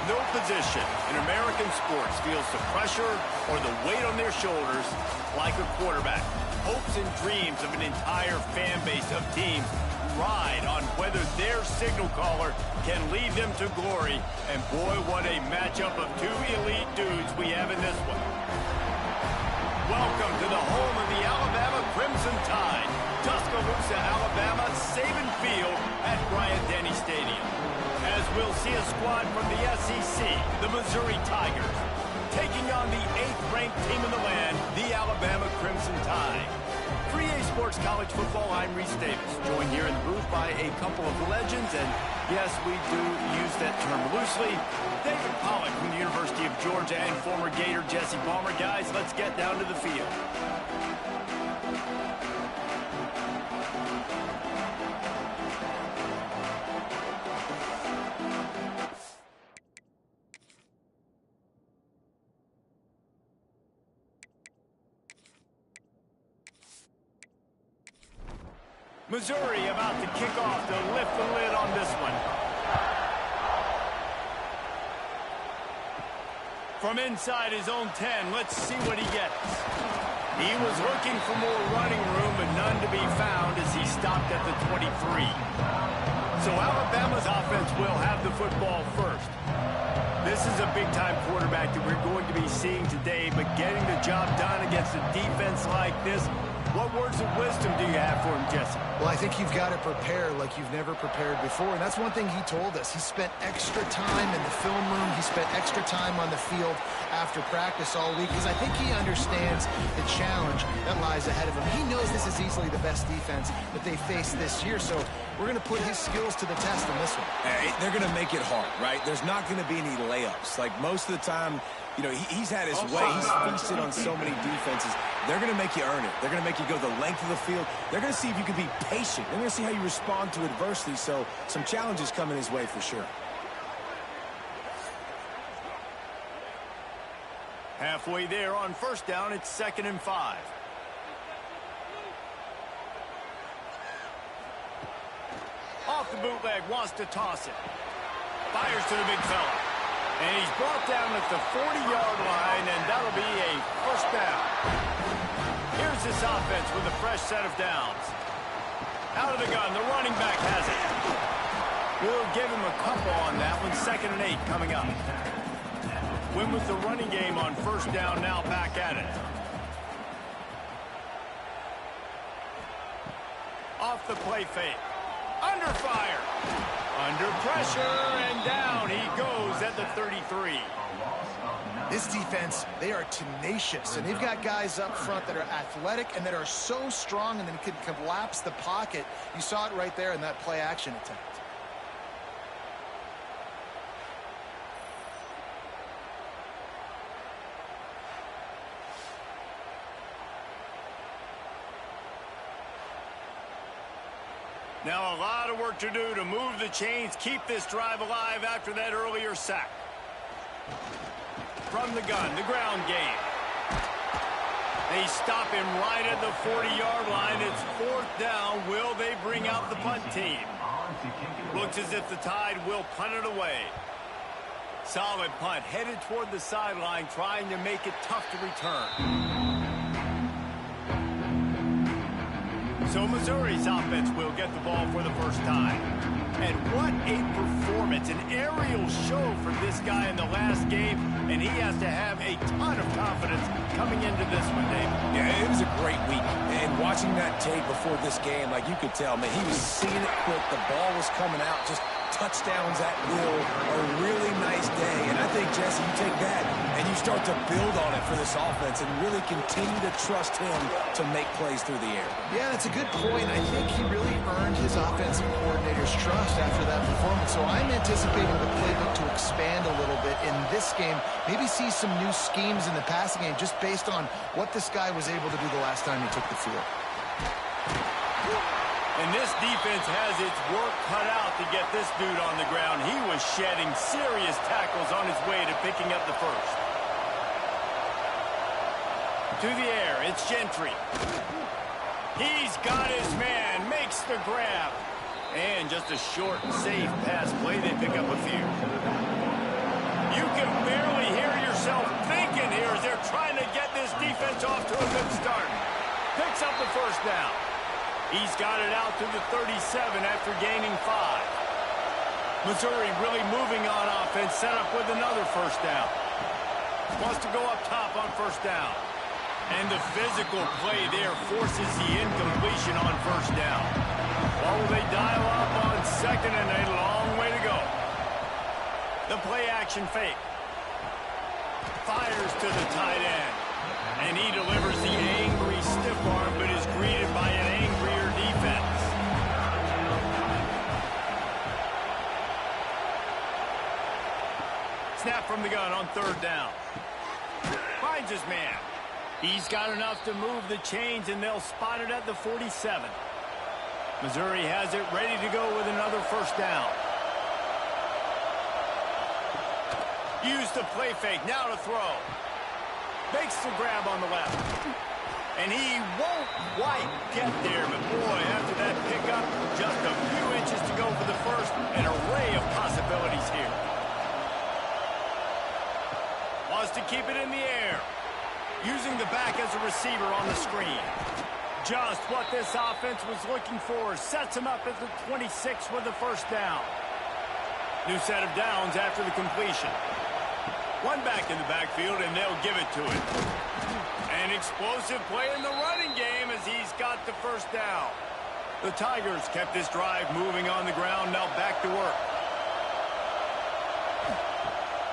No position in American sports feels the pressure or the weight on their shoulders like a quarterback. Hopes and dreams of an entire fan base of teams ride on whether their signal caller can lead them to glory. And boy, what a matchup of two elite dudes we have in this one. Welcome to the home of the Alabama Crimson Tide. Tuscaloosa, Alabama, Saban Field at Bryant-Denny Stadium. As we'll see a squad from the SEC, the Missouri Tigers, taking on the 8th-ranked team in the land, the Alabama Crimson Tide. For EA Sports College Football, I'm Reese Davis, joined here in the booth by a couple of legends, and yes, we do use that term loosely. David Pollack from the University of Georgia and former Gator Jesse Palmer. Guys, let's get down to the field. Missouri about to kick off to lift the lid on this one. From inside his own 10, let's see what he gets. He was looking for more running room, but none to be found as he stopped at the 23. So Alabama's offense will have the football first. This is a big-time quarterback that we're going to be seeing today, but getting the job done against a defense like this, what words of wisdom do you have for him, Jesse? Well, I think you've got to prepare like you've never prepared before, and that's one thing he told us. He spent extra time in the film room. He spent extra time on the field after practice all week because I think he understands the challenge that lies ahead of him. He knows this is easily the best defense that they face this year, so we're going to put his skills to the test on this one. They're going to make it hard, right? There's not going to be any layups. Like most of the time, you know, he's had his way. He's feasted on so many defenses. They're going to make you earn it. They're going to make you go the length of the field. They're going to see if you can be patient. They're going to see how you respond to adversity. So some challenges coming his way for sure. Halfway there on first down, it's 2nd and 5. Off the bootleg, wants to toss it. Fires to the big fella. And he's brought down at the 40-yard line, and that'll be a first down. Here's this offense with a fresh set of downs. Out of the gun, the running back has it. We'll give him a couple on that one. 2nd and 8 coming up. Win with the running game on first down, now back at it. Off the play fake. Under fire. Under pressure, and down he goes at the 33. This defense, they are tenacious, and they've got guys up front that are athletic and that are so strong and then can collapse the pocket. You saw it right there in that play-action attempt. Now a lot of work to do to move the chains, keep this drive alive after that earlier sack. From the gun, the ground game. They stop him right at the 40-yard line. It's 4th down. Will they bring out the punt team? Looks as if the Tide will punt it away. Solid punt, headed toward the sideline, trying to make it tough to return. So Missouri's offense will get the ball for the first time. And what a performance, an aerial show for this guy in the last game, and he has to have a ton of confidence coming into this one, Dave. Yeah, it was a great week. And watching that tape before this game, like you could tell, man, he was seeing it quick. The ball was coming out, just touchdowns at will. A really nice day. And I think, Jesse, you take that and you start to build on it for this offense and really continue to trust him to make plays through the air. Yeah, that's a good point. I think he really earned his offensive coordinator's trust after that performance. So I'm anticipating the playbook to expand a little bit in this game. Maybe see some new schemes in the passing game just based on what this guy was able to do the last time he took the field. And this defense has its work cut out to get this dude on the ground. He was shedding serious tackles on his way to picking up the first. To the air, it's Gentry. He's got his man, makes the grab. And just a short, safe pass play, they pick up a few. You can barely hear yourself thinking here as they're trying to get this defense off to a good start. Picks up the first down. He's got it out to the 37 after gaining 5. Missouri really moving on offense, set up with another first down. Wants to go up top on first down. And the physical play there forces the incompletion on first down. Or will they dial up on second and a long way to go? The play action fake. Fires to the tight end. And he delivers the angry stiff arm, but is greeted by an angrier defense. Snap from the gun on third down. Finds his man. He's got enough to move the chains, and they'll spot it at the 47. Missouri has it ready to go with another first down. Use the play fake, now to throw. Makes the grab on the left. And he won't quite get there, but boy, after that pickup, just a few inches to go for the first. An array of possibilities here. Wants to keep it in the air. Using the back as a receiver on the screen. Just what this offense was looking for. Sets him up at the 26 with the first down. New set of downs after the completion. One back in the backfield, and they'll give it to him. An explosive play in the running game as he's got the first down. The Tigers kept this drive moving on the ground, now back to work.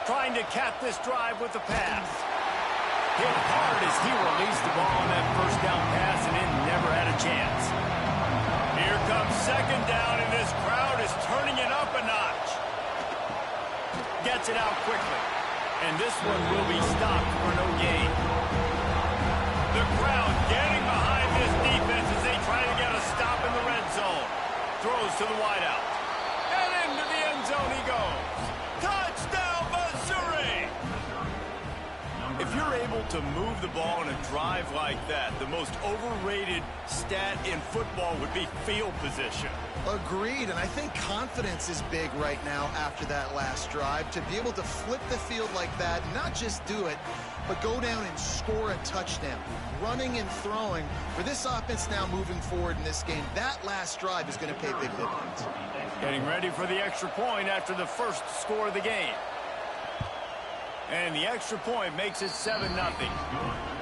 Trying to cap this drive with the pass. Hit hard as he released the ball on that first down pass, and it never had a chance. Here comes second down, and this crowd is turning it up a notch. Gets it out quickly. And this one will be stopped for no gain. The crowd getting behind this defense as they try to get a stop in the red zone. Throws to the wideout. And into the end zone he goes. Touchdown, Missouri! If you're able to move the ball in a drive like that, the most overrated stat in football would be field position. Agreed, and I think confidence is big right now after that last drive. To be able to flip the field like that, not just do it, but go down and score a touchdown. Running and throwing, for this offense now moving forward in this game, that last drive is going to pay big dividends. Getting ready for the extra point after the first score of the game. And the extra point makes it 7-0.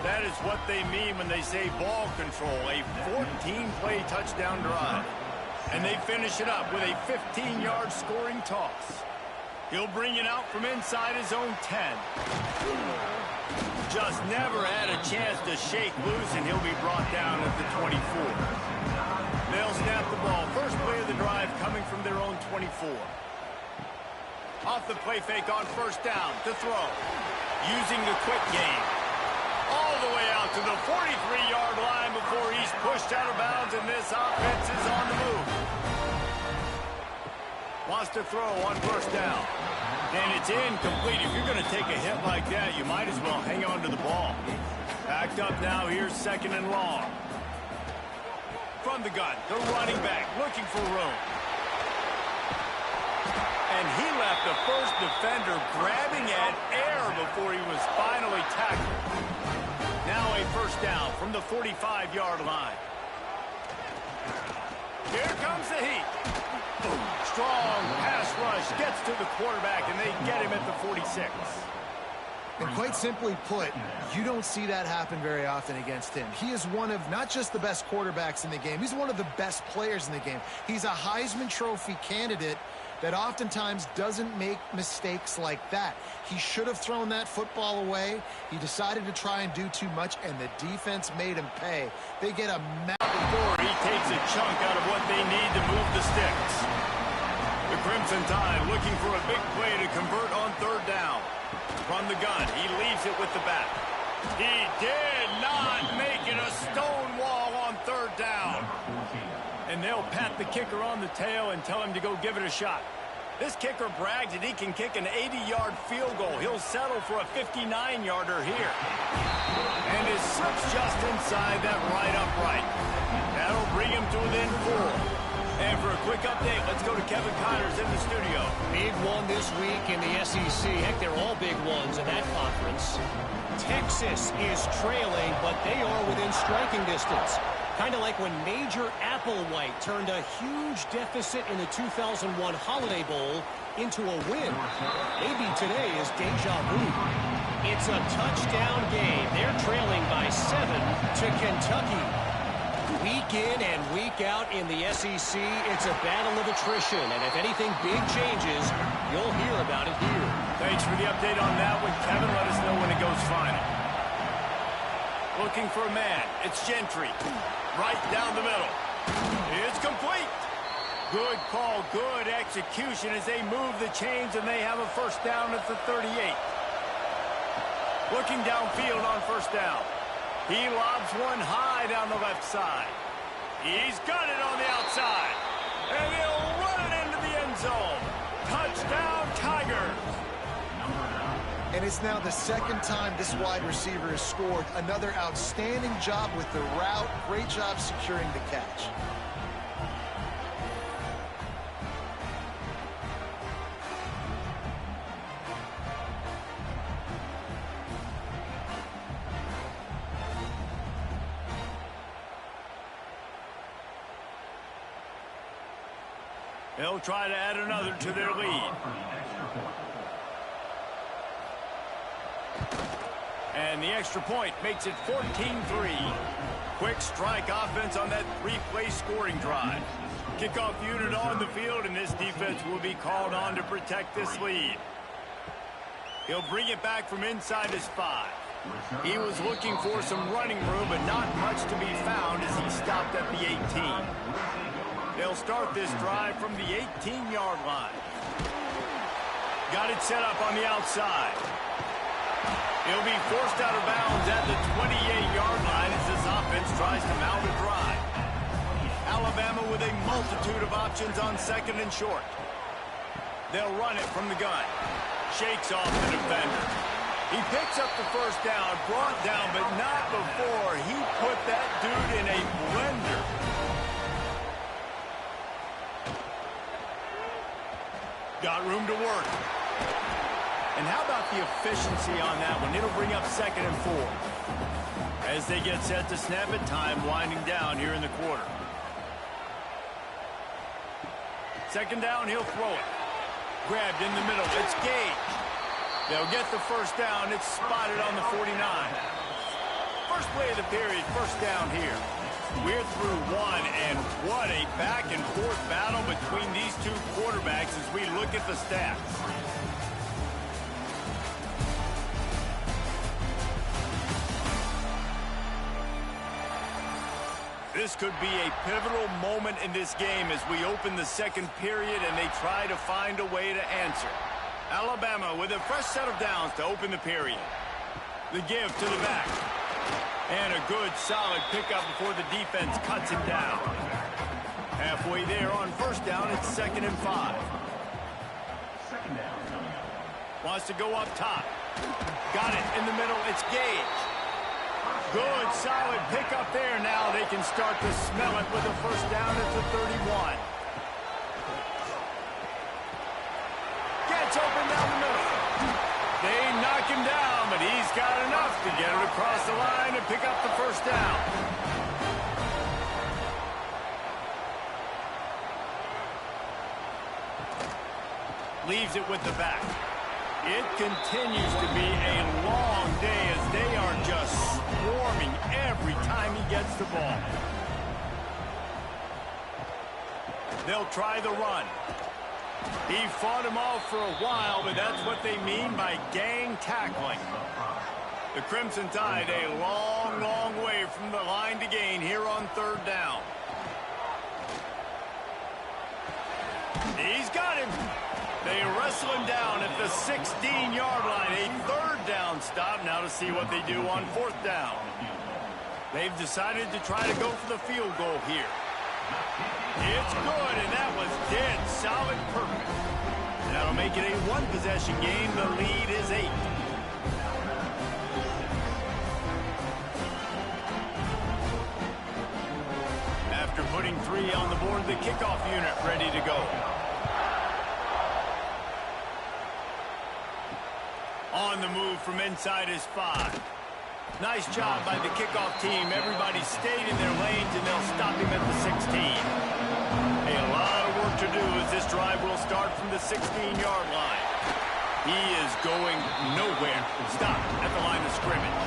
That is what they mean when they say ball control, a 14-play touchdown drive. And they finish it up with a 15-yard scoring toss. He'll bring it out from inside his own 10. Just never had a chance to shake loose, and he'll be brought down at the 24. They'll snap the ball. First play of the drive coming from their own 24. Off the play fake on first down to throw. Using the quick game. All the way out to the 43-yard line before he's pushed out of bounds, and this offense is on the move. Wants to throw on first down. And it's incomplete. If you're going to take a hit like that, you might as well hang on to the ball. Backed up now, here's second and long. From the gun, the running back looking for room. And he left the first defender grabbing at air before he was finally tackled. Now a first down from the 45-yard line. Here comes the heat. Strong pass rush gets to the quarterback, and they get him at the 46. And quite simply put, you don't see that happen very often against him. He is one of not just the best quarterbacks in the game, he's one of the best players in the game. He's a Heisman Trophy candidate that oftentimes doesn't make mistakes like that. He should have thrown that football away. He decided to try and do too much, and the defense made him pay. They get a he takes a chunk out of what they need to move the sticks. The Crimson Tide looking for a big play to convert on third down. From the gun, he leaves it with the back. He did not make it a stone wall on third down. And they'll pat the kicker on the tail and tell him to go give it a shot. This kicker brags that he can kick an 80-yard field goal. He'll settle for a 59-yarder here. And it slips just inside that right upright. That'll bring him to within 4. And for a quick update. Let's go to Kevin Connors in the studio. Big one this week in the SEC. Heck, they're all big ones in that conference. Texas is trailing, but they are within striking distance. Kind of like when Major Applewhite turned a huge deficit in the 2001 Holiday Bowl into a win. Maybe today is deja vu. It's a touchdown game. They're trailing by 7 to Kentucky. Week in and week out in the SEC, it's a battle of attrition. And if anything big changes, you'll hear about it here. Thanks for the update on that one, Kevin. Let us know when it goes final. Looking for a man. It's Gentry. Right down the middle. It's complete. Good call, good execution as they move the chains and they have a first down at the 38. Looking downfield on first down. He lobs one high down the left side. He's got it on the outside. And he'll run it into the end zone. Touchdown, Tigers. And it's now the second time this wide receiver has scored. Another outstanding job with the route. Great job securing the catch. They'll try to add another to their lead. And the extra point makes it 14-3. Quick strike offense on that three-play scoring drive. Kickoff unit on the field, and this defense will be called on to protect this lead. He'll bring it back from inside his 5. He was looking for some running room, but not much to be found as he stopped at the 18. They'll start this drive from the 18-yard line. Got it set up on the outside. He'll be forced out of bounds at the 28-yard line as this offense tries to mount a drive. Alabama with a multitude of options on second and short. They'll run it from the gun. Shakes off the defender. He picks up the first down, brought down, but not before he put that dude in a blender. Got room to work. And how about the efficiency on that one? It'll bring up second and 4. As they get set to snap it, time winding down here in the quarter. Second down, he'll throw it. Grabbed in the middle. It's Gage. They'll get the first down. It's spotted on the 49. First play of the period, first down here. We're through one, and what a back-and-forth battle between these two quarterbacks as we look at the stats. This could be a pivotal moment in this game as we open the second period and they try to find a way to answer. Alabama with a fresh set of downs to open the period. The give to the back. And a good, solid pickup before the defense cuts him down. Halfway there on first down, it's second and 5. Wants to go up top. Got it in the middle, it's Gage. Good, solid pickup there. Now they can start to smell it with a first down at the 31. Gets open down the middle. They knock him down, but he's got enough to get it across the line and pick up the first down. Leaves it with the back. It continues to be a long day as they are just swarming every time he gets the ball. They'll try the run. He fought him off for a while, but that's what they mean by gang tackling. The Crimson Tide a long, long way from the line to gain here on third down. He's got him. They wrestle him down at the 16-yard line. A third down stop now to see what they do on fourth down. They've decided to try to go for the field goal here. It's good, and that was dead solid perfect. That'll make it a one-possession game. The lead is 8. After putting putting 3 on the board. The kickoff unit ready to go. On the move from inside his 5. Nice job by the kickoff team. Everybody stayed in their lanes, and they'll stop him at the 16. A lot of work to do as this drive will start from the 16-yard line. He is going nowhere. Stop at the line of scrimmage.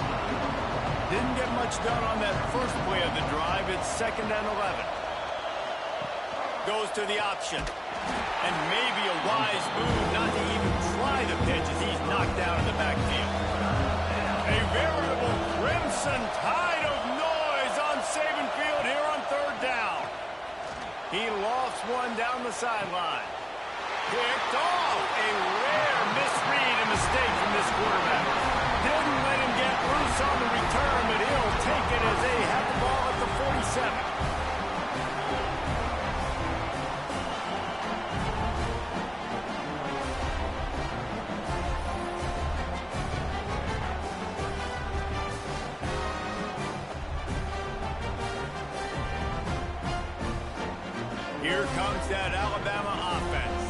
Didn't get much done on that first play of the drive. It's 2nd and 11. Goes to the option. And maybe a wise move not to even try the pitch as he's knocked down in the backfield. A veritable crimson tide of noise on Saban Field here on 3rd down. He lofts one down the sideline. Picked off. A rare misread and mistake from this quarterback. Didn't let him get loose on the return, but he'll take it as they have the ball at the 47. Here comes that Alabama offense.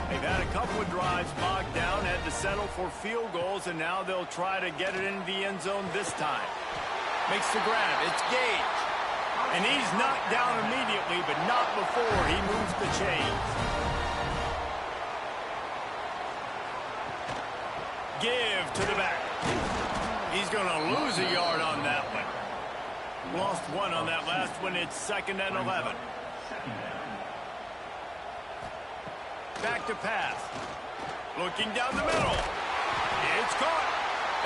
They've had a couple of drives bogged down, had to settle for field goals, and now they'll try to get it into the end zone this time. Makes the grab. It's Gage. And he's knocked down immediately, but not before he moves the chains. Give to the back. He's going to lose a yard on that one. Lost 1 on that last one. It's 2nd and 11. Back to pass. Looking down the middle. It's caught.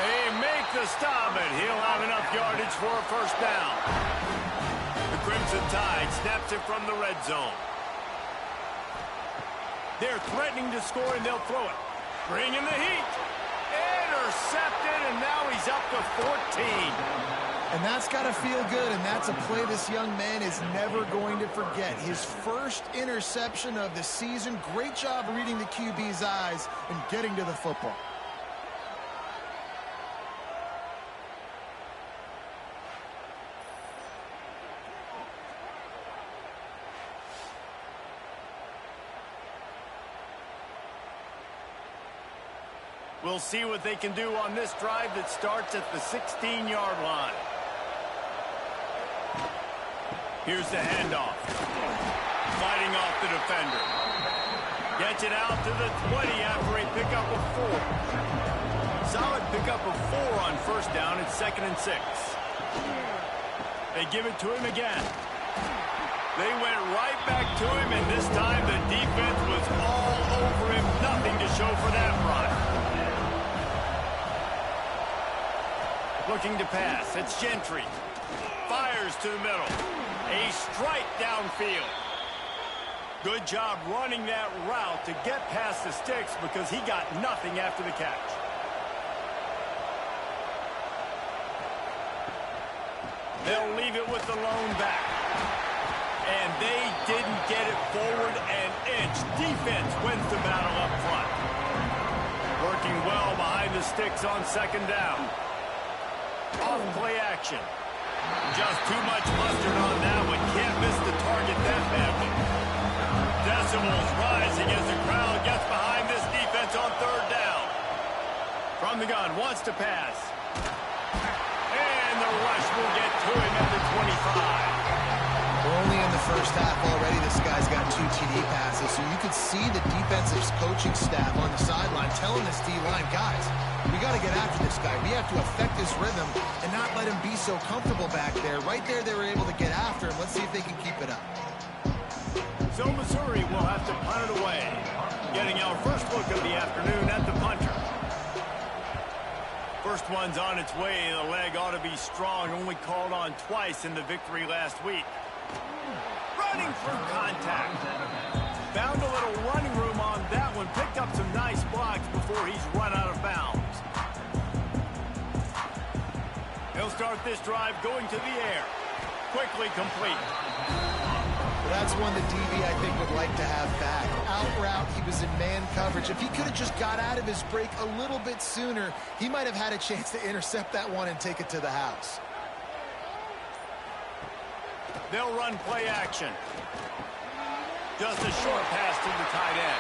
They make the stop, but he'll have enough yardage for a 1st down. The Crimson Tide snaps it from the red zone. They're threatening to score, and they'll throw it. Bring in the heat. Intercepted, and now he's up to 14. And that's got to feel good, and that's a play this young man is never going to forget. His first interception of the season. Great job reading the QB's eyes and getting to the football. We'll see what they can do on this drive that starts at the 16-yard line. Here's the handoff. Fighting off the defender. Gets it out to the 20 after a pickup of 4. Solid pickup of 4 on 1st down. It's 2nd and 6. They give it to him again. They went right back to him, and this time the defense was all over him. Nothing to show for that run. Looking to pass. It's Gentry. Fires to the middle. A strike downfield. Good job running that route to get past the sticks because he got nothing after the catch. They'll leave it with the lone back. And they didn't get it forward an inch. Defense wins the battle up front. Working well behind the sticks on 2nd down. Off play action. Just too much mustard on that one. Can't miss the target that badly. Decimals rising as the crowd gets behind this defense on 3rd down. From the gun, wants to pass. And the rush will get to him at the 25. We're only in the 1st half already. This guy's got 2 TD passes, so you could see the defensive coaching staff on the sideline telling this D-line, guys, we got to get after this guy. We have to affect his rhythm and not let him be so comfortable back there. Right there, they were able to get after him. Let's see if they can keep it up. So Missouri will have to punt it away. Getting our first look of the afternoon at the punter. First one's on its way. The leg ought to be strong. Only called on twice in the victory last week. Running through contact. Found a little running room on that one. Picked up some nice blocks before he's run out of bounds. He'll start this drive going to the air. Quickly complete. Well, that's one the DB, I think, would like to have back. Out route, he was in man coverage. If he could have just got out of his break a little bit sooner, he might have had a chance to intercept that one and take it to the house. They'll run play action. Just a short pass to the tight end.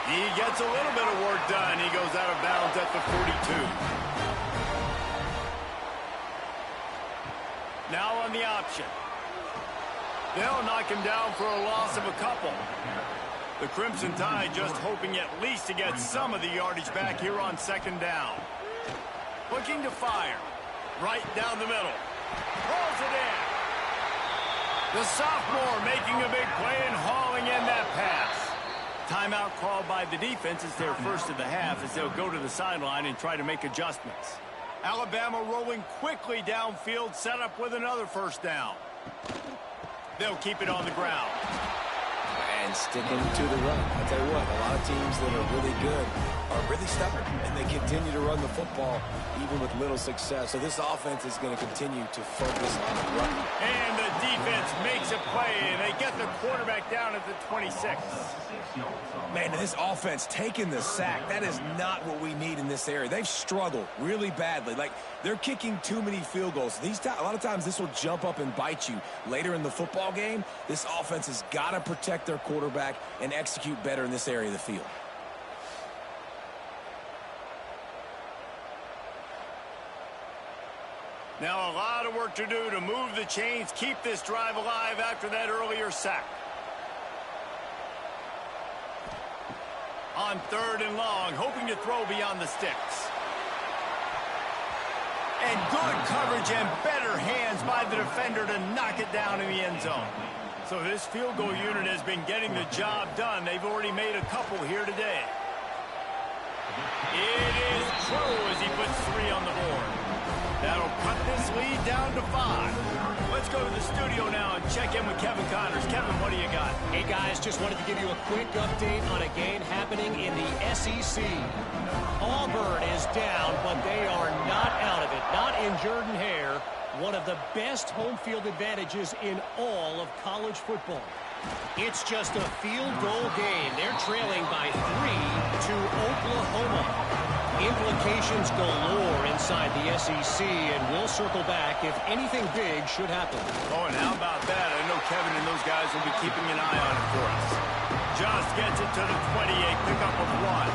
He gets a little bit of work done. He goes out of bounds at the 42. Now on the option. They'll knock him down for a loss of a couple. The Crimson Tide just hoping at least to get some of the yardage back here on second down. Looking to fire. Right down the middle. Pulls it in. The sophomore making a big play and hauling in that pass. Timeout called by the defense is their first of the half as they'll go to the sideline and try to make adjustments. Alabama rolling quickly downfield, set up with another first down. They'll keep it on the ground. And sticking to the run. I'll tell you what, a lot of teams that are really good are really stubborn, and they continue to run the football even with little success. So this offense is going to continue to focus on the run. And the defense makes a play, and they get the quarterback down at the 26. Man, this offense taking the sack, that is not what we need in this area. They've struggled really badly. Like, they're kicking too many field goals. A lot of times this will jump up and bite you later in the football game. This offense has got to protect their quarterback and execute better in this area of the field. Now a lot of work to do to move the chains, keep this drive alive after that earlier sack. On third and long, hoping to throw beyond the sticks. And good coverage and better hands by the defender to knock it down in the end zone. So this field goal unit has been getting the job done. They've already made a couple here today. It is true as he puts 3 on the board. That'll cut this lead down to 5. Let's go to the studio now and check in with Kevin Connors. Kevin, what do you got? Hey, guys, just wanted to give you a quick update on a game happening in the SEC. Auburn is down, but they are not out of it. Not in Jordan Hare, one of the best home field advantages in all of college football. It's just a field goal game. They're trailing by 3 to Oklahoma. Implications galore inside the SEC, and we'll circle back if anything big should happen. Oh, and how about that? I know Kevin and those guys will be keeping an eye on it for us. Just gets it to the 28, pickup of 1.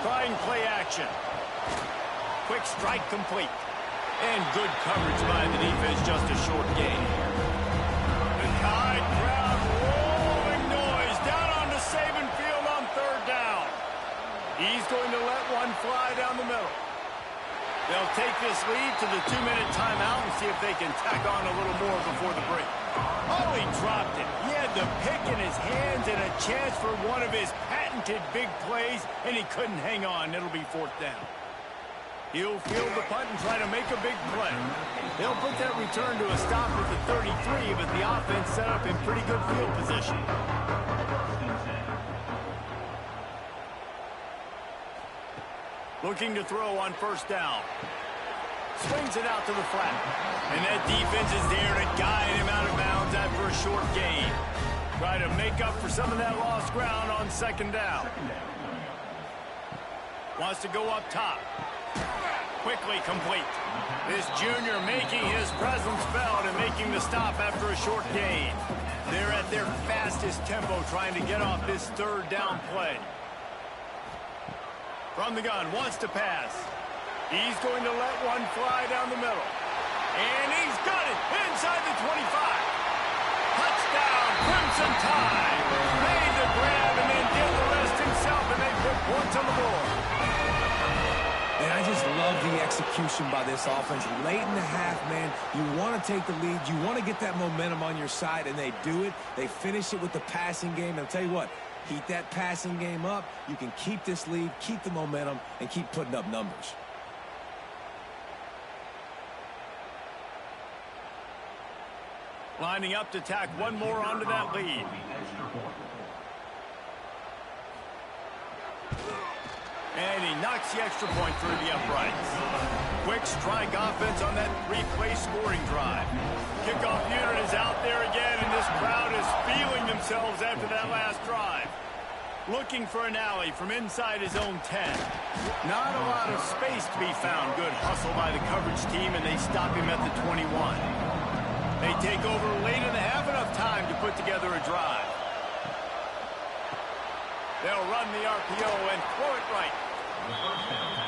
Trying play action. Quick strike complete. And good coverage by the defense, just a short gain. The Tide crowd rolling noise down on the Saban field on third down. He's going to let one fly down the middle. They'll take this lead to the 2-minute timeout and see if they can tack on a little more before the break. Oh, he dropped it. He had the pick in his hands and a chance for one of his patented big plays, and he couldn't hang on. It'll be 4th down. He'll field the punt and try to make a big play. They'll put that return to a stop at the 33, but the offense set up in pretty good field position. Looking to throw on first down. Swings it out to the flat. And that defense is there to guide him out of bounds after a short gain. Try to make up for some of that lost ground on second down. Wants to go up top. Quickly complete. This junior making his presence felt and making the stop after a short gain. They're at their fastest tempo trying to get off this third down play. From the gun, wants to pass. He's going to let one fly down the middle. And he's got it inside the 25. Touchdown, Crimson Tide. Made the grab and then did the rest himself, and they put points on the board. And I just love the execution by this offense. Late in the half, man, you want to take the lead. You want to get that momentum on your side, and they do it. They finish it with the passing game. And I'll tell you what, heat that passing game up. You can keep this lead, keep the momentum, and keep putting up numbers. Lining up to tack one more onto that lead. And he knocks the extra point through the uprights. Quick strike offense on that 3-play scoring drive. Kickoff unit is out there again, and this crowd is feeling themselves after that last drive. Looking for an alley from inside his own 10. Not a lot of space to be found. Good hustle by the coverage team, and they stop him at the 21. They take over late in the half, enough time to put together a drive. They'll run the RPO and throw it right.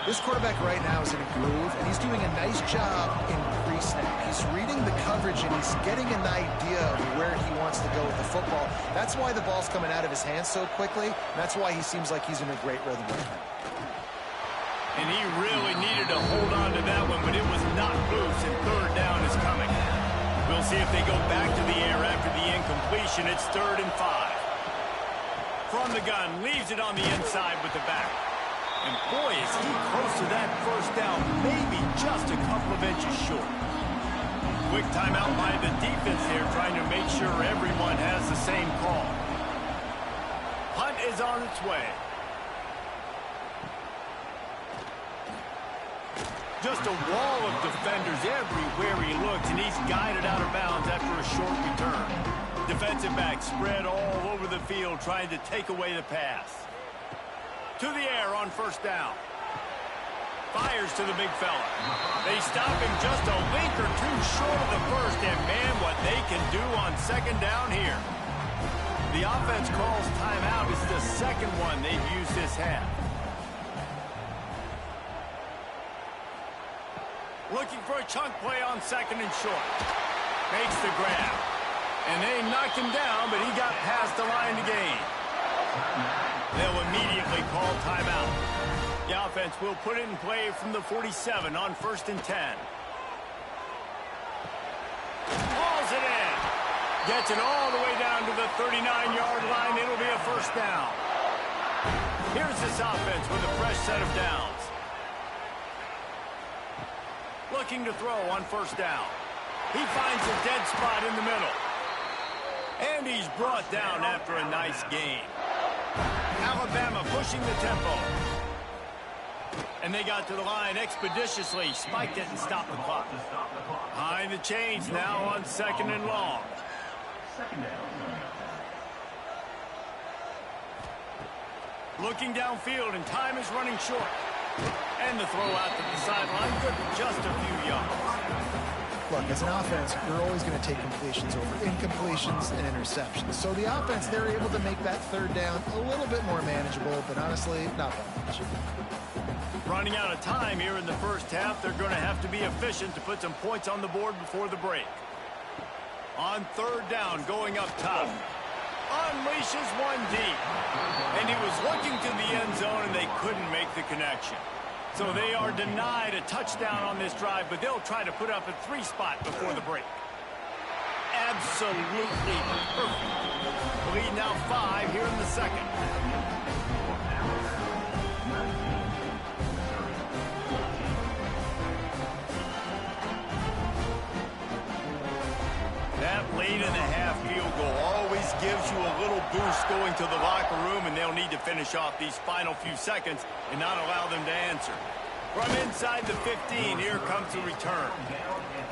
This quarterback right now is in a groove, and he's doing a nice job in pre-snap. He's reading the coverage, and he's getting an idea of where he wants to go with the football. That's why the ball's coming out of his hands so quickly. That's why he seems like he's in a great rhythm right now. And he really needed to hold on to that one, but it was not loose, and third down is coming. We'll see if they go back to the air after the incompletion. It's 3rd and 5. From the gun, leaves it on the inside with the back. And boy, is he close to that first down, maybe just a couple of inches short. Quick timeout by the defense there, trying to make sure everyone has the same call. Hunt is on its way. Just a wall of defenders everywhere he looks, and he's guided out of bounds after a short return. Defensive back spread all over the field, trying to take away the pass. To the air on first down. Fires to the big fella. They stop him just a link or two short of the first, and man, what they can do on second down here. The offense calls timeout. It's the second one they've used this half. Looking for a chunk play on 2nd and short. Makes the grab. And they knocked him down, but he got past the line to gain. They'll immediately call timeout. The offense will put it in play from the 47 on 1st and 10. Hauls it in. Gets it all the way down to the 39-yard line. It'll be a first down. Here's this offense with a fresh set of downs. Looking to throw on first down. He finds a dead spot in the middle. And he's brought down after a nice gain. Alabama pushing the tempo. And they got to the line expeditiously. Spiked it and stopped the clock. Behind the chains now on 2nd and long. Looking downfield, and time is running short. And the throw out to the sideline, good for just a few yards. Look, as an offense, you're always going to take completions over incompletions and interceptions. So the offense, they're able to make that 3rd down a little bit more manageable, but honestly, not that much. Running out of time here in the first half, they're going to have to be efficient to put some points on the board before the break. On 3rd down, going up top. Unleashes one deep. And he was looking to the end zone, and they couldn't make the connection. So they are denied a touchdown on this drive, but they'll try to put up a 3 spot before the break. Absolutely perfect. Lead now 5 here in the 2nd. That late in the half field goal always gives you a little boost going to the locker room, and they'll need to finish off these final few seconds and not allow them to answer. From inside the 15, here comes the return.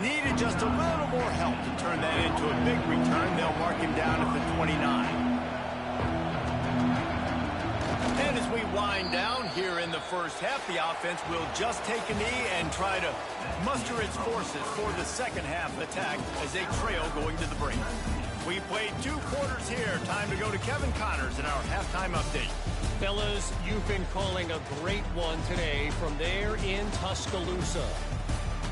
Needed just a little more help to turn that into a big return. They'll mark him down at the 29. And as we wind down here in the first half, the offense will just take a knee and try to muster its forces for the second half attack as they trail going to the break. We played 2 quarters here. Time to go to Kevin Connors in our halftime update. Fellas, you've been calling a great one today from there in Tuscaloosa.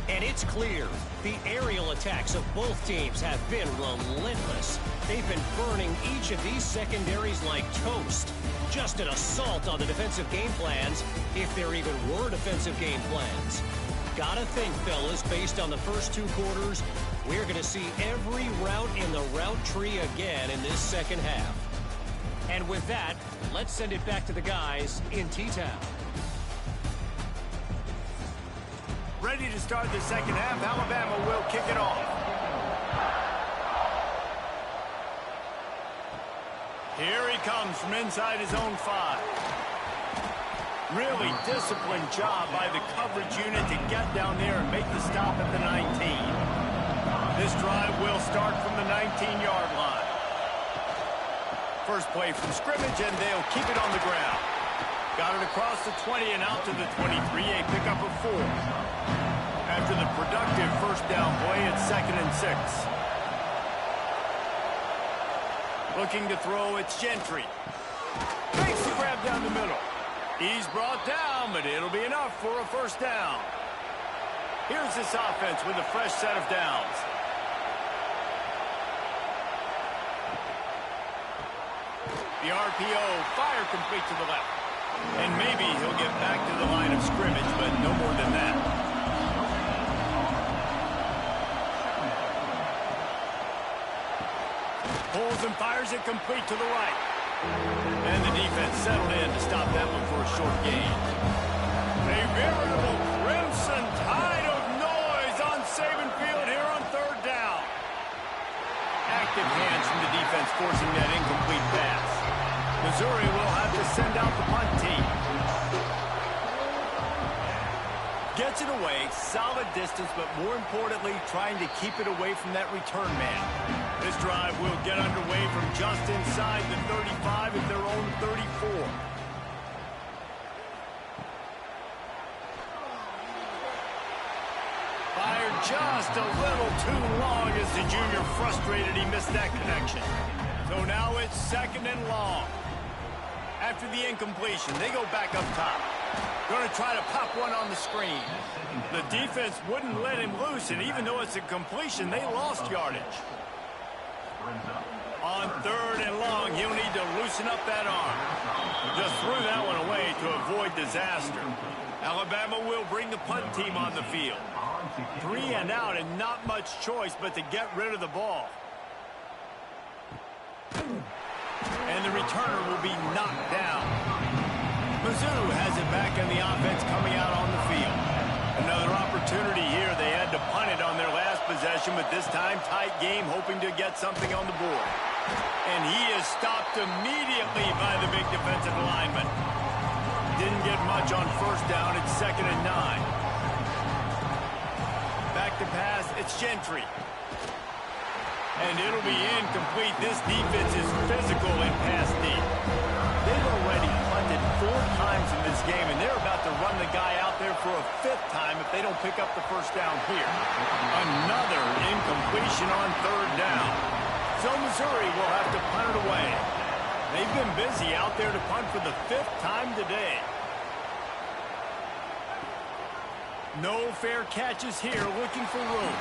And it's clear the aerial attacks of both teams have been relentless. They've been burning each of these secondaries like toast. Just an assault on the defensive game plans, if there even were defensive game plans. Gotta think, fellas, based on the first 2 quarters, we're going to see every route in the route tree again in this second half. And with that, let's send it back to the guys in T-Town. Ready to start the second half. Alabama will kick it off. Here he comes from inside his own 5. Really disciplined job by the coverage unit to get down there and make the stop at the 19. This drive will start from the 19-yard line. First play from scrimmage, and they'll keep it on the ground. Got it across the 20 and out to the 23, a pickup of 4. After the productive first down play, it's 2nd and 6. Looking to throw, it's Gentry. Makes the grab down the middle. He's brought down, but it'll be enough for a first down. Here's this offense with a fresh set of downs. The RPO, fire complete to the left. And maybe he'll get back to the line of scrimmage, but no more than that. Pulls and fires it complete to the right. And the defense settled in to stop that one for a short gain. A veritable crimson tide of noise on Saban Field here on 3rd down. Active hands from the defense forcing that incomplete pass. Missouri will have to send out the punt team. Gets it away, solid distance, but more importantly, trying to keep it away from that return man. This drive will get underway from just inside the 35 at their own 34. Fired just a little too long as the junior frustrated he missed that connection. So now it's 2nd and long. After the incompletion, they go back up top. Going to try to pop one on the screen. The defense wouldn't let him loose, and even though it's a completion, they lost yardage. On 3rd and long, he'll need to loosen up that arm. Just threw that one away to avoid disaster. Alabama will bring the punt team on the field. 3 and out, and not much choice but to get rid of the ball. And the returner will be knocked down. Mizzou has it back in the offense coming out on the field. Another opportunity here. They had to punt it on their last possession, but this time tight game, hoping to get something on the board. And he is stopped immediately by the big defensive lineman. Didn't get much on first down. It's 2nd and 9. Back to pass. It's Gentry. And it'll be incomplete. This defense is physical and pass deep. They've already punted 4 times in this game, and they're about to run the guy out there for a 5th time if they don't pick up the first down here. Another incompletion on 3rd down. So Missouri will have to punt it away. They've been busy out there to punt for the 5th time today. No fair catches here, looking for room.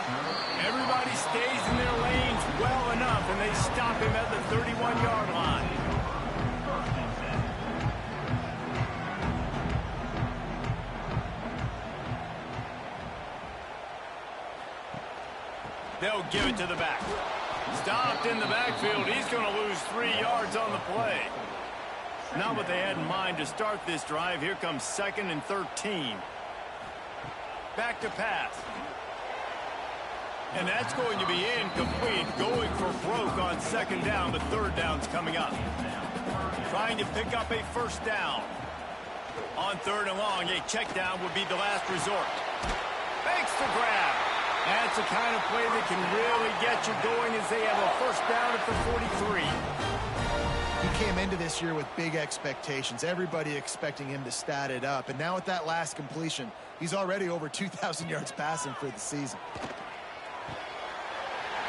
Everybody stays in their lanes well enough, and they stop him at the 31-yard line. They'll give it to the back. Stopped in the backfield. He's going to lose 3 yards on the play. Not what they had in mind to start this drive. Here comes 2nd and 13. Back to pass. And that's going to be incomplete. Going for broke on 2nd down, but 3rd down's coming up. Trying to pick up a first down. On 3rd and long, a check down would be the last resort. Makes the grab. That's the kind of play that can really get you going as they have a first down at the 43. He came into this year with big expectations. Everybody expecting him to stat it up. And now with that last completion, he's already over 2,000 yards passing for the season.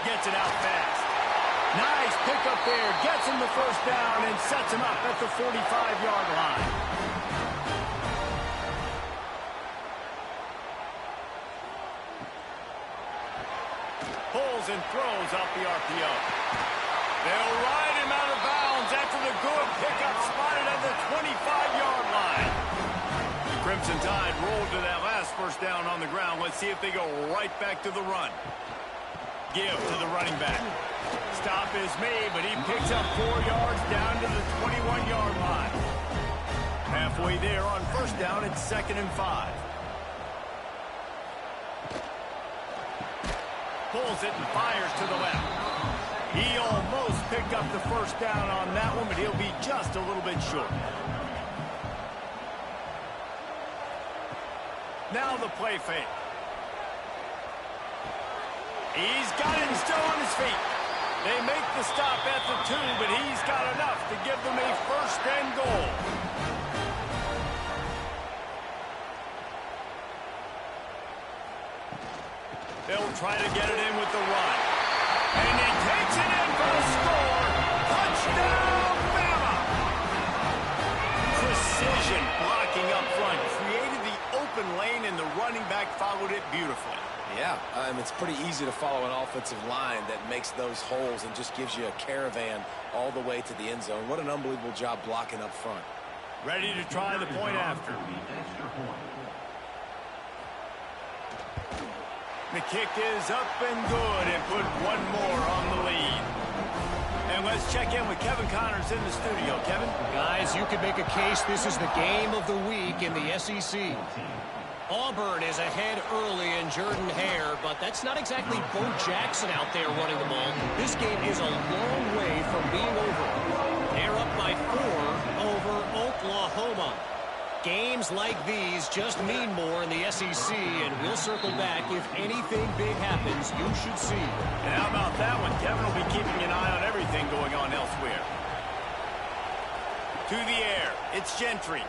Gets it out fast. Nice pickup there. Gets him the first down and sets him up at the 45-yard line. Pulls and throws off the RPO. They'll ride him out of bounds after the good pickup, spotted at the 25-yard line. The Crimson Tide rolled to that last first down on the ground. Let's see if they go right back to the run. Give to the running back. Stop is made, but he picks up 4 yards down to the 21-yard line. Halfway there on first down, it's 2nd and 5. Pulls it and fires to the left. He almost picked up the first down on that one, but he'll be just a little bit short. Now the play fake. He's got it and still on his feet. They make the stop at the 2, but he's got enough to give them a first and goal. They'll try to get it in with the run. And he takes it in for the score. Touchdown, Bama! Precision blocking up front. Created the open lane, and the running back followed it beautifully. Yeah, it's pretty easy to follow an offensive line that makes those holes and just gives you a caravan all the way to the end zone. What an unbelievable job blocking up front. Ready to try the point after. The kick is up and good, and put one more on the lead. And let's check in with Kevin Connors in the studio. Kevin? Guys, you could make a case this is the game of the week in the SEC. Auburn is ahead early in Jordan Hare, but that's not exactly Bo Jackson out there running the ball. This game is a long way from being over. They're up by 4 over Oklahoma. Games like these just mean more in the SEC, and we'll circle back if anything big happens. You should see. And how about that one? Kevin will be keeping an eye on everything going on elsewhere. To the air. It's Gentry.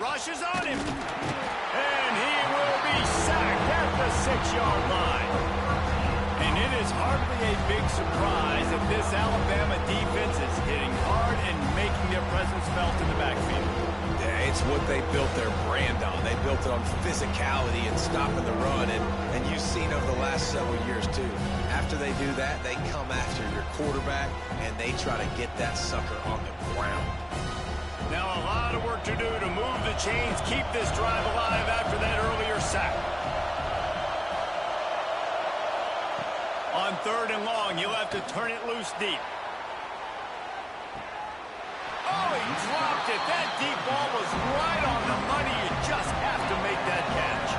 Rushes on him. And he will be sacked at the 6-yard line. And it is hardly a big surprise that this Alabama defense is hitting hard and making their presence felt in the backfield. Yeah, it's what they built their brand on. They built it on physicality and stopping the run. And you've seen over the last several years, too. After they do that, they come after your quarterback, and they try to get that sucker on the ground. Now a lot of work to do to move the chains, keep this drive alive after that earlier sack. On 3rd and long, you'll have to turn it loose deep. Oh, he dropped it. That deep ball was right on the money. You just have to make that catch.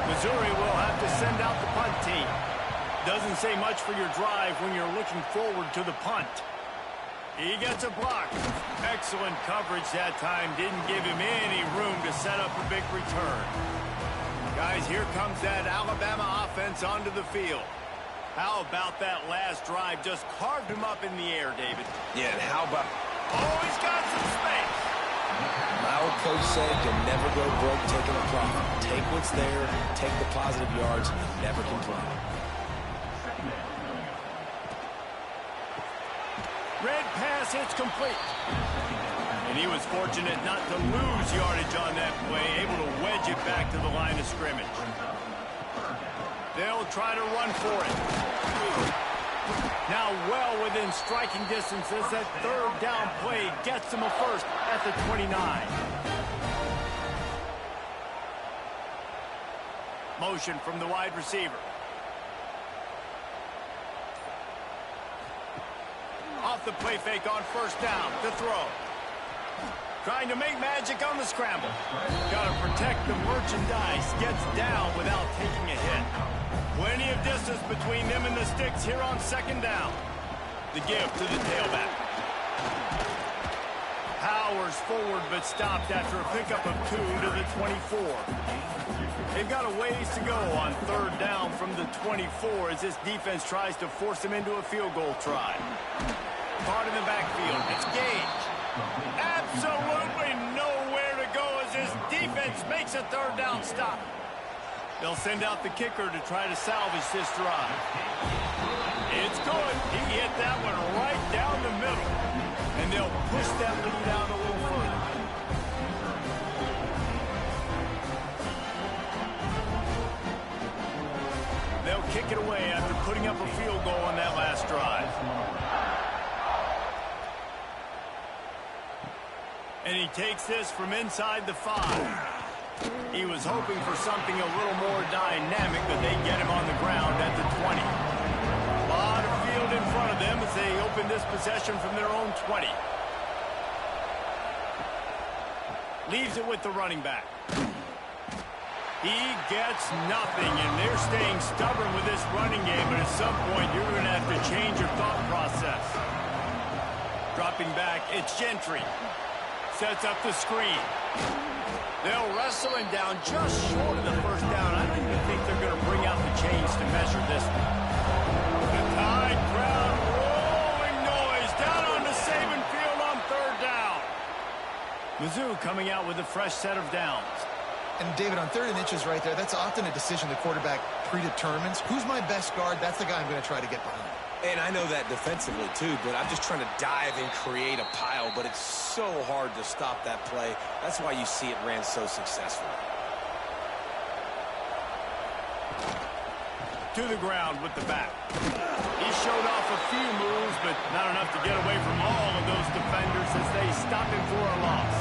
Missouri will have to send out the punt team. Doesn't say much for your drive when you're looking forward to the punt. He gets a block. Excellent coverage that time. Didn't give him any room to set up a big return. Guys, here comes that Alabama offense onto the field. How about that last drive? Just carved him up in the air, David. Yeah, and how about... Oh, he's got some space. My old coach said you never go broke taking a profit. Take what's there, take the positive yards, and never complain. Red pass hits complete. And he was fortunate not to lose yardage on that play, able to wedge it back to the line of scrimmage. They'll try to run for it. Now well within striking distance as that 3rd down play gets them a first at the 29. Motion from the wide receiver. Off the play fake on 1st down. The throw. Trying to make magic on the scramble. Got to protect the merchandise. Gets down without taking a hit. Plenty of distance between them and the sticks here on 2nd down. The give to the tailback. Powers forward but stopped after a pickup of 2 to the 24. They've got a ways to go on 3rd down from the 24 as this defense tries to force them into a field goal try. Caught in the backfield. It's Gage. Absolutely nowhere to go as this defense makes a 3rd down stop. They'll send out the kicker to try to salvage this drive. It's good. He hit that one right down the middle. And they'll push that lead out a little further. They'll kick it away after putting up a field goal on that last drive. And he takes this from inside the 5. He was hoping for something a little more dynamic, but they get him on the ground at the 20. A lot of field in front of them as they open this possession from their own 20. Leaves it with the running back. He gets nothing, and they're staying stubborn with this running game, but at some point you're going to have to change your thought process. Dropping back, it's Gentry. Sets up the screen. They'll wrestle him down just short of the 1st down. I don't even think they're going to bring out the chains to measure this one. The Tide crowd coming out with a fresh set of downs. And David, on 3rd and inches right there, that's often a decision the quarterback predetermines. Who's my best guard? That's the guy I'm going to try to get behind. And I know that defensively, too, but I'm just trying to dive and create a pile, but it's so hard to stop that play. That's why you see it ran so successfully. To the ground with the back. He showed off a few moves, but not enough to get away from all of those defenders as they stop him for a loss.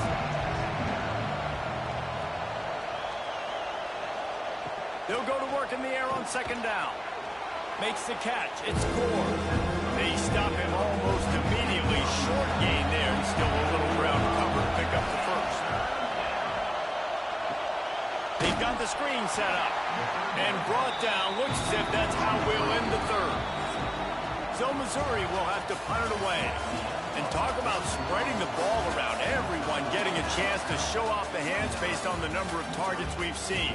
They'll go to work in the air on 2nd down. Makes the catch. It's scored. They stop him almost immediately. Short gain there, and still a little ground cover to pick up the first. They've got the screen set up and brought down. Looks as if that's how we'll end the 3rd. So Missouri will have to punt it away. And talk about spreading the ball around. Everyone getting a chance to show off the hands based on the number of targets we've seen.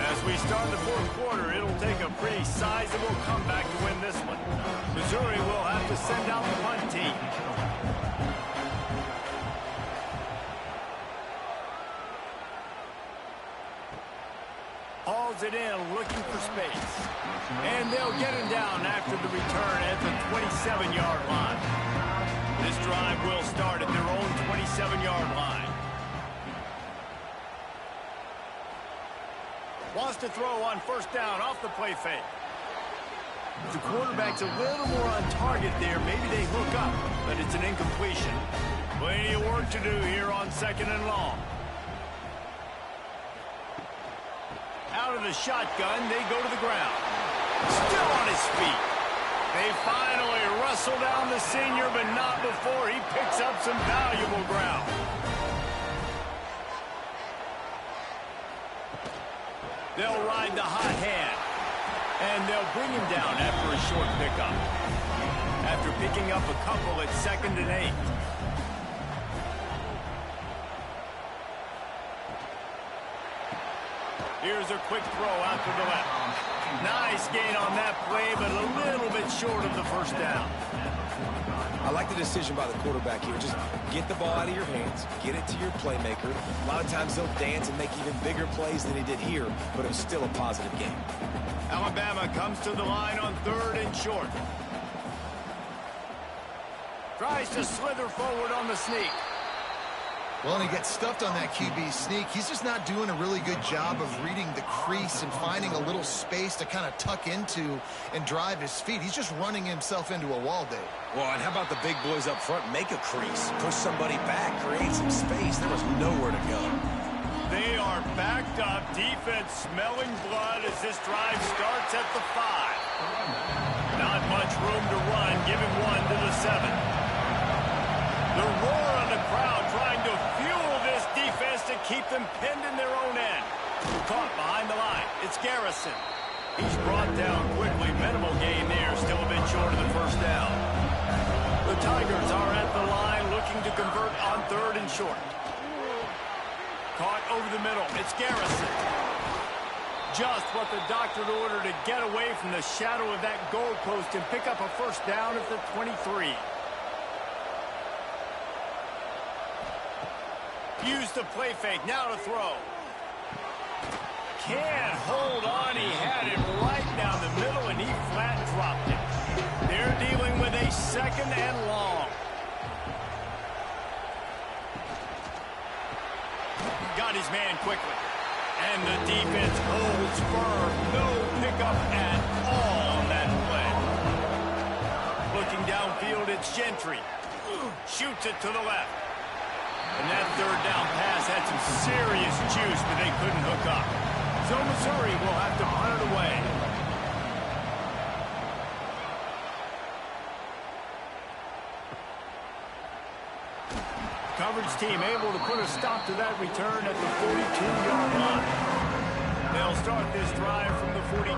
As we start the 4th quarter, it'll take a pretty sizable comeback to win this one. Missouri will have to send out the punt team. Hauls it in, looking for space. And they'll get him down after the return at the 27-yard line. This drive will start at their own 27-yard line. Wants to throw on 1st down off the play fake. The quarterback's a little more on target there. Maybe they hook up, but it's an incompletion. Plenty of work to do here on 2nd and long. Out of the shotgun, they go to the ground. Still on his feet. They finally wrestle down the senior, but not before he picks up some valuable ground. They'll ride the hot hand, and they'll bring him down after a short pickup. After picking up a couple at 2nd and 8. Here's a quick throw out to the left. Nice gain on that play, but a little bit short of the 1st down. I like the decision by the quarterback here. Just get the ball out of your hands, get it to your playmaker. A lot of times they'll dance and make even bigger plays than he did here, but it was still a positive game. Alabama comes to the line on 3rd and short. Tries to slither forward on the sneak. Well, and he gets stuffed on that QB sneak. He's just not doing a really good job of reading the crease and finding a little space to kind of tuck into and drive his feet. He's just running himself into a wall, Dave. Well, and how about the big boys up front? Make a crease, push somebody back, create some space. There was nowhere to go. They are backed up. Defense smelling blood as this drive starts at the 5. Not much room to run, giving one to the 7. The roar of the crowd trying to fuel this defense to keep them pinned in their own end. Caught behind the line. It's Garrison. He's brought down quickly. Minimal gain there. Still a bit short of the 1st down. The Tigers are at the line looking to convert on 3rd and short. Caught over the middle. It's Garrison. Just what the doctor ordered to get away from the shadow of that goalpost and pick up a 1st down at the 23. Use the play fake. Now to throw. Can't hold on. He had it right down the middle, and he flat dropped it. They're dealing with a 2nd and long. Got his man quickly. And the defense holds firm. No pickup at all on that play. Looking downfield, it's Gentry. Shoots it to the left. And that 3rd down pass had some serious juice, but they couldn't hook up. So Missouri will have to punt it away. Coverage team able to put a stop to that return at the 42-yard line. They'll start this drive from the 42.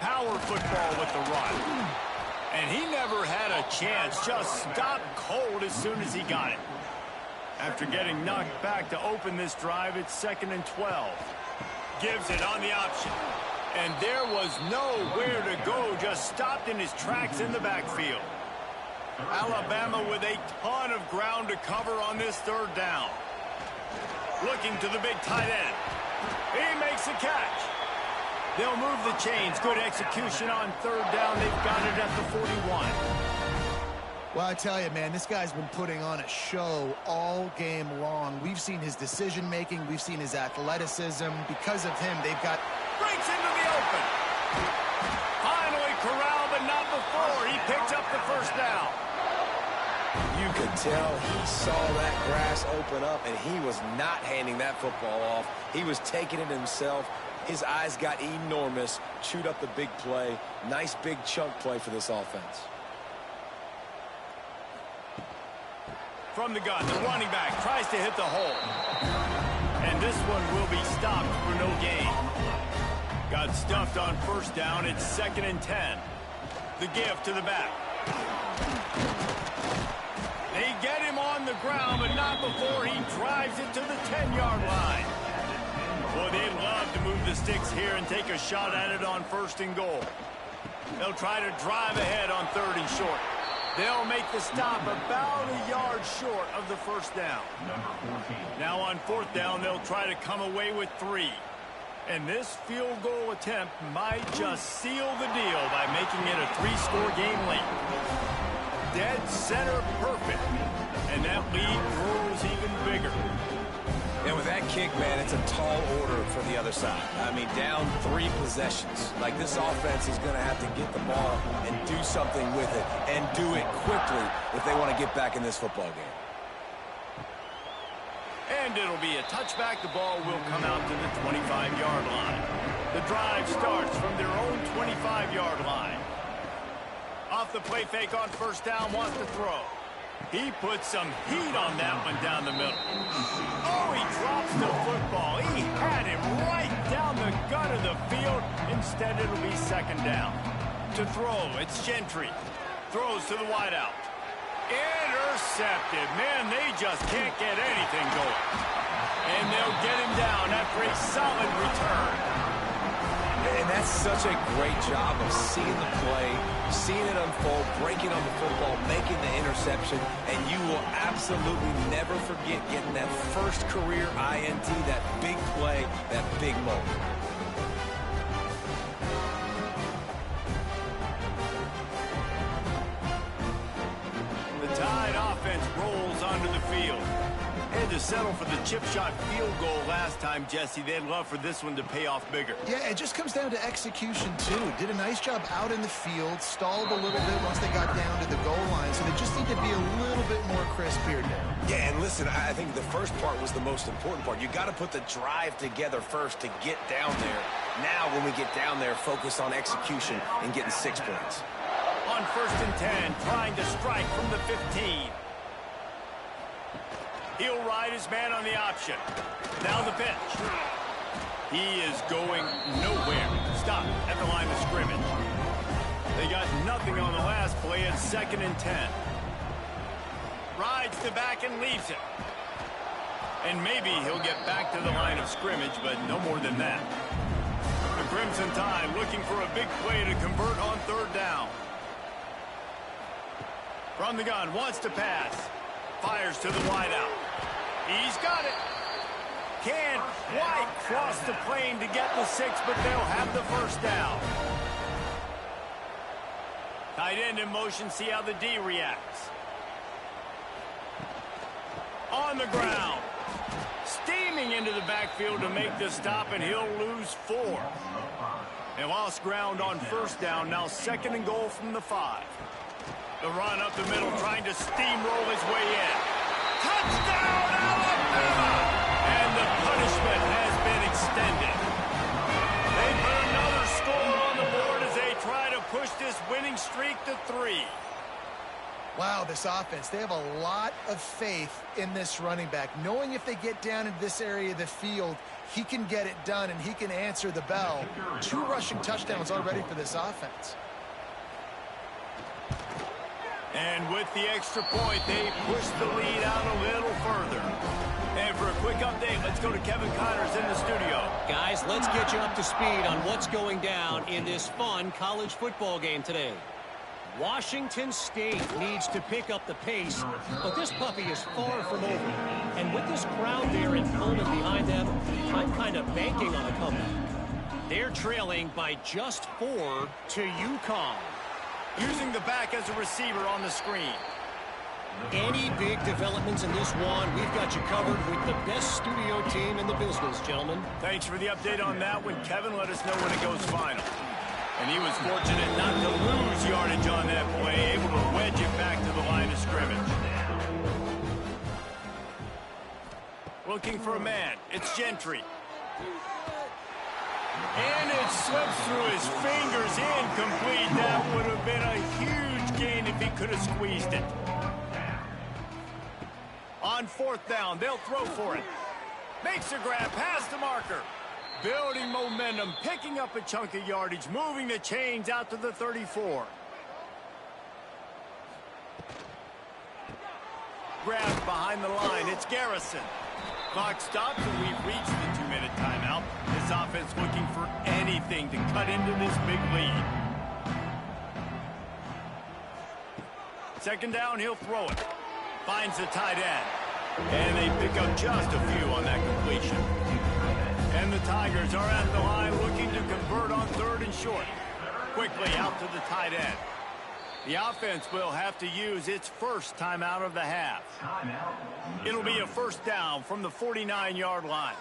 Power football with the run. And he never had a chance, just stopped cold as soon as he got it. After getting knocked back to open this drive, it's 2nd and 12. Gives it on the option. And there was nowhere to go, just stopped in his tracks in the backfield. Alabama with a ton of ground to cover on this third down. Looking to the big tight end. He makes a catch. They'll move the chains. Good execution on third down. They've got it at the 41. Well, I tell you, man, this guy's been putting on a show all game long. We've seen his decision-making. We've seen his athleticism. Because of him, they've got... Breaks into the open. Finally corralled, but not before. He picked up the first down. You could tell he saw that grass open up, and he was not handing that football off. He was taking it himself. His eyes got enormous, chewed up the big play. Nice big chunk play for this offense. From the gun, the running back tries to hit the hole. And this one will be stopped for no gain. Got stuffed on first down. It's 2nd and 10. The give to the back. They get him on the ground, but not before he drives it to the 10-yard line. Boy, they'd love to move the sticks here and take a shot at it on 1st and goal. They'll try to drive ahead on 3rd and short. They'll make the stop about a yard short of the first down. Now on 4th down, they'll try to come away with 3. And this field goal attempt might just seal the deal by making it a 3-score game late. Dead center perfect. And that lead grows even bigger. And with that kick, man, it's a tall order for the other side. I mean, down 3 possessions. Like, this offense is going to have to get the ball and do something with it, and do it quickly if they want to get back in this football game. And it'll be a touchback. The ball will come out to the 25-yard line. The drive starts from their own 25-yard line. Off the play fake on first down, wants to throw. He puts some heat on that one down the middle. Oh, he drops the football. He had him right down the gut of the field. Instead, it'll be 2nd down. To throw, it's Gentry. Throws to the wideout. Intercepted. Man, they just can't get anything going. And they'll get him down after a solid return. And that's such a great job of seeing the play, seeing it unfold, breaking on the football, making the interception, and you will absolutely never forget getting that first career INT, that big play, that big moment. The Tide offense rolls onto the field. Had to settle for the chip shot field goal last time, Jesse. They'd love for this one to pay off bigger. Yeah, it just comes down to execution, too. Did a nice job out in the field, stalled a little bit once they got down to the goal line, so they just need to be a little bit more crisp here now. Yeah, and listen, I think the first part was the most important part. You got to put the drive together first to get down there. Now, when we get down there, focus on execution and getting 6 points. On 1st and 10, trying to strike from the 15. He'll ride his man on the option. Now the pitch. He is going nowhere. Stop at the line of scrimmage. They got nothing on the last play. It's 2nd and 10. Rides the back and leaves it. And maybe he'll get back to the line of scrimmage, but no more than that. The Crimson Tide looking for a big play to convert on 3rd down. From the gun, wants to pass. Fires to the wideout. He's got it. Can't quite cross the plane to get the 6, but they'll have the first down. Tight end in motion, see how the D reacts. On the ground. Steaming into the backfield to make the stop, and he'll lose 4. They lost ground on first down, now 2nd and goal from the 5. The run up the middle, trying to steamroll his way in. Touchdown, Alabama! And the punishment has been extended. They put another score on the board as they try to push this winning streak to 3. Wow, this offense, they have a lot of faith in this running back, knowing if they get down into this area of the field, he can get it done and he can answer the bell. 2 rushing touchdowns already for this offense. And with the extra point, they push the lead out a little further. And for a quick update, let's go to Kevin Connors in the studio. Guys, guys. Let's get you up to speed on what's going down in this fun college football game today. Washington State needs to pick up the pace, but this puppy is far from over. And with this crowd there in Pullman behind them, I'm kind of banking on a comeback. They're trailing by just 4 to UConn. Using the back as a receiver on the screen. Any big developments in this one, we've got you covered with the best studio team in the business, gentlemen. Thanks for the update on that one, Kevin. Let us know when it goes final. And he was fortunate not to lose yardage on that play, able to wedge it back to the line of scrimmage. Looking for a man. It's Gentry. And it slips through his fingers, incomplete. That would have been a huge gain if he could have squeezed it. On 4th down, they'll throw for it. Makes a grab past the marker. Building momentum, picking up a chunk of yardage, moving the chains out to the 34. Grabbed behind the line, it's Garrison. Clock stops and we've reached the 2-minute timeout. This offense looking for anything to cut into this big lead. 2nd down, he'll throw it. Finds the tight end. And they pick up just a few on that completion. And the Tigers are at the line looking to convert on 3rd and short. Quickly out to the tight end. The offense will have to use its first timeout of the half. It'll be a 1st down from the 49-yard line.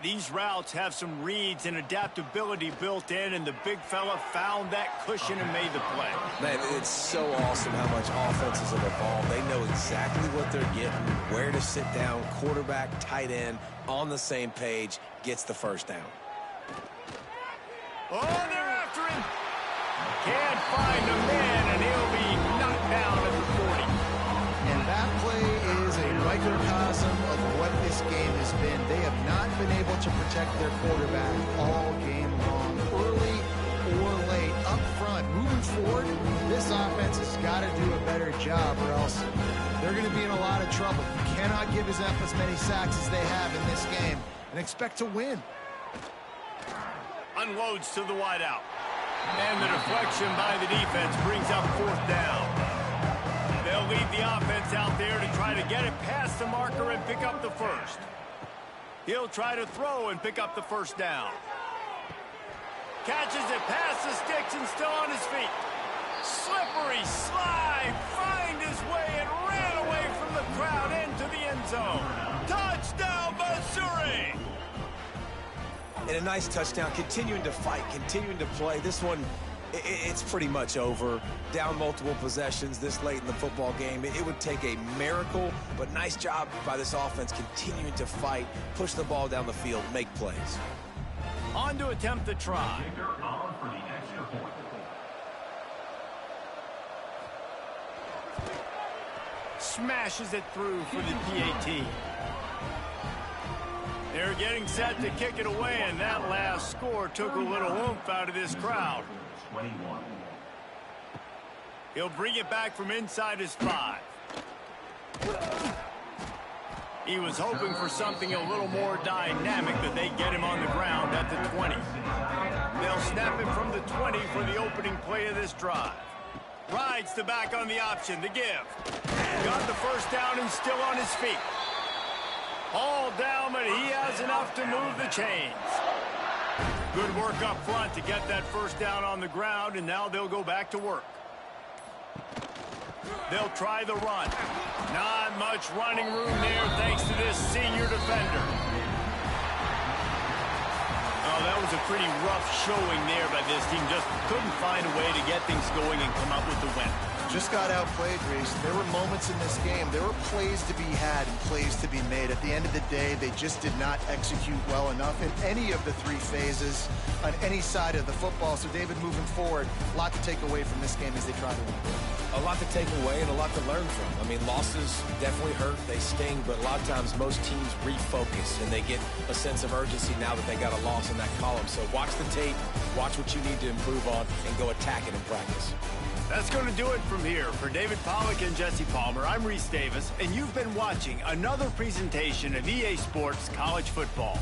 These routes have some reads and adaptability built in, and the big fella found that cushion and made the play. Man, it's so awesome how much offenses have evolved. They know exactly what they're getting, where to sit down, quarterback, tight end, on the same page, gets the 1st down. Oh, they're after him. Can't find a man, and he'll be knocked down at the 40. And that play is a microcosm of what this game has been. They have not been able to protect their quarterback all game long, early or late, up front. Moving forward, this offense has got to do a better job, or else they're going to be in a lot of trouble. You cannot give up as many sacks as they have in this game and expect to win. Unloads to the wideout. And the deflection by the defense brings up 4th down. They'll leave the offense out there to try to get it past the marker and pick up the 1st. He'll try to throw and pick up the 1st down. Catches it past the sticks and still on his feet. Slippery slide, find his way and ran away from the crowd into the end zone. Touchdown, Missouri! And a nice touchdown, continuing to fight, continuing to play. This one, it's pretty much over. Down multiple possessions this late in the football game. It would take a miracle, but nice job by this offense continuing to fight, push the ball down the field, make plays. On to attempt the try. Smashes it through for the PAT. They're getting set to kick it away, and that last score took a little oomph out of this crowd. He'll bring it back from inside his 5. He was hoping for something a little more dynamic, but they get him on the ground at the 20. They'll snap it from the 20 for the opening play of this drive. Rides the back on the option, the give. Got the 1st down and still on his feet. All down, but he has enough to move the chains. Good work up front to get that 1st down on the ground, and now they'll go back to work. They'll try the run. Not much running room there thanks to this senior defender. Oh, that was a pretty rough showing there by this team. Just couldn't find a way to get things going and come up with the win. Just got outplayed, Reese. There were moments in this game. There were plays to be had and plays to be made. At the end of the day, they just did not execute well enough in any of the 3 phases on any side of the football. So, David, moving forward, a lot to take away from this game as they try to win. A lot to take away and a lot to learn from. I mean, losses definitely hurt. They sting, but a lot of times most teams refocus and they get a sense of urgency now that they got a loss in that column. So watch the tape, watch what you need to improve on, and go attack it in practice. That's going to do it from here. For David Pollack and Jesse Palmer, I'm Reese Davis, and you've been watching another presentation of EA Sports College Football.